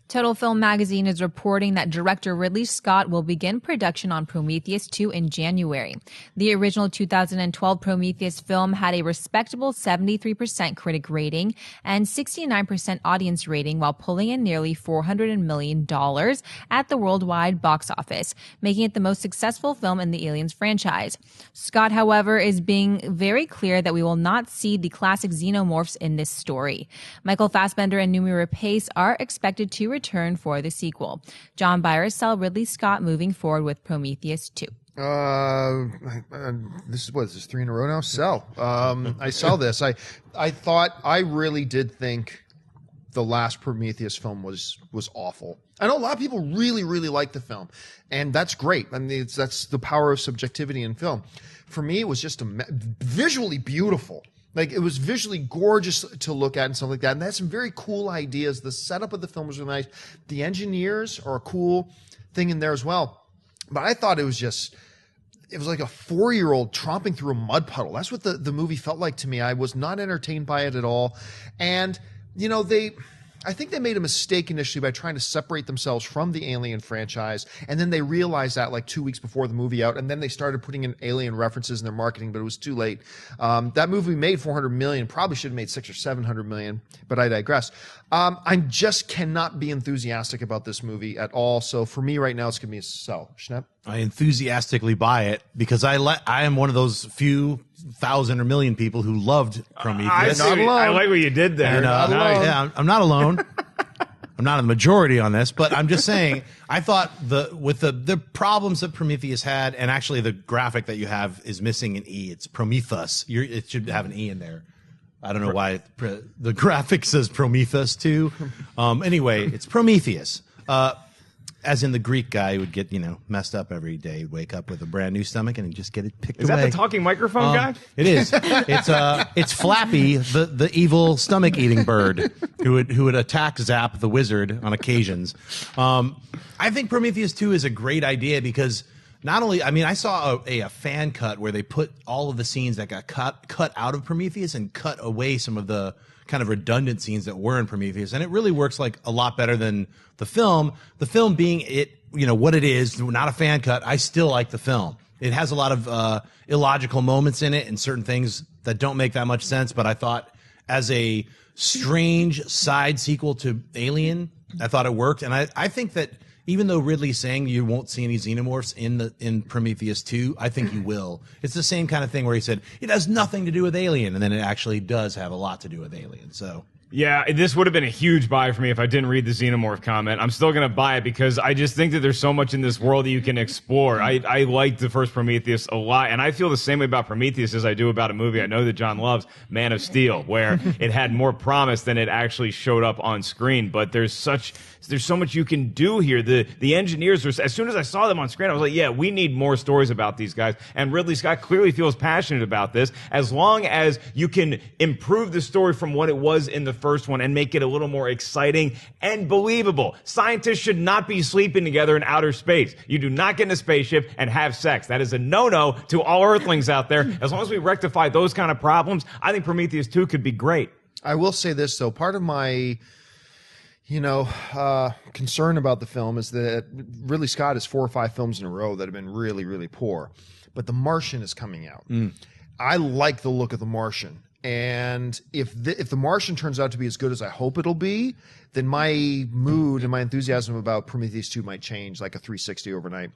Total Film magazine is reporting that director Ridley Scott will begin production on Prometheus 2 in January. The original 2012 Prometheus film had a respectable 73% critic rating and 69% audience rating while pulling in nearly $400 million at the worldwide box office, making it the most successful film in the Aliens franchise. Scott, however, is being very clear that we will not see the classic Xenomorphs in this story. Michael Fassbender and Noomi Rapace are expected to return for the sequel. John Byers saw Ridley Scott moving forward with Prometheus 2. This is 3 in a row now. Sell. I saw this. I really did think the last Prometheus film was awful. I know a lot of people really, really like the film, and that's great. I mean, that's the power of subjectivity in film. For me, it was just visually beautiful. Like, it was visually gorgeous to look at and stuff like that. And they had some very cool ideas. The setup of the film was really nice. The engineers are a cool thing in there as well. But I thought it was like a 4-year-old tromping through a mud puddle. That's what the movie felt like to me. I was not entertained by it at all. And, you know, I think they made a mistake initially by trying to separate themselves from the Alien franchise, and then they realized that like 2 weeks before the movie out, and then they started putting in Alien references in their marketing, but it was too late. That movie made $400 million, probably should have made $600 or $700 million, but I digress. I just cannot be enthusiastic about this movie at all, so for me right now, it's going to be a sell. Schnepp? I enthusiastically buy it because I am one of those few thousand or million people who loved Prometheus. I like what you did there. And, I'm not alone. I'm not in the majority on this, but I'm just saying, I thought with the problems that Prometheus had, and actually the graphic that you have is missing an E. It's Prometheus. It should have an E in there. I don't know why the graphic says Prometheus too. Anyway, it's Prometheus. As in the Greek guy who would get, messed up every day, wake up with a brand new stomach and he'd just get it picked away. Is that the talking microphone guy? It is. It's Flappy, the evil stomach eating bird who would attack Zap the wizard on occasions. I think Prometheus 2 is a great idea because not only, I saw a fan cut where they put all of the scenes that got cut out of Prometheus and cut away some of the kind of redundant scenes that were in Prometheus, and it really works like a lot better than the film. The film being what it is, not a fan cut. I still like the film. It has a lot of illogical moments in it and certain things that don't make that much sense. But I thought as a strange side sequel to Alien, I thought it worked. And I think that even though Ridley's saying you won't see any Xenomorphs in Prometheus 2, I think you will. It's the same kind of thing where he said, it has nothing to do with Alien, and then it actually does have a lot to do with Alien. So yeah, this would have been a huge buy for me if I didn't read the Xenomorph comment. I'm still going to buy it because I just think that there's so much in this world that you can explore. I liked the first Prometheus a lot, and I feel the same way about Prometheus as I do about a movie I know that John loves, Man of Steel, where it had more promise than it actually showed up on screen. But there's so much you can do here. The engineers, as soon as I saw them on screen, I was like, yeah, we need more stories about these guys. And Ridley Scott clearly feels passionate about this. As long as you can improve the story from what it was in the first one and make it a little more exciting and believable. Scientists should not be sleeping together in outer space. You do not get in a spaceship and have sex. That is a no-no to all Earthlings out there. As long as we rectify those kind of problems, I think Prometheus 2 could be great. I will say this, though. Part of my concern about the film is that Ridley Scott has 4 or 5 films in a row that have been really, really poor. But The Martian is coming out. I like the look of The Martian. And if the Martian turns out to be as good as I hope it'll be, then my mood and my enthusiasm about Prometheus 2 might change like a 360 overnight.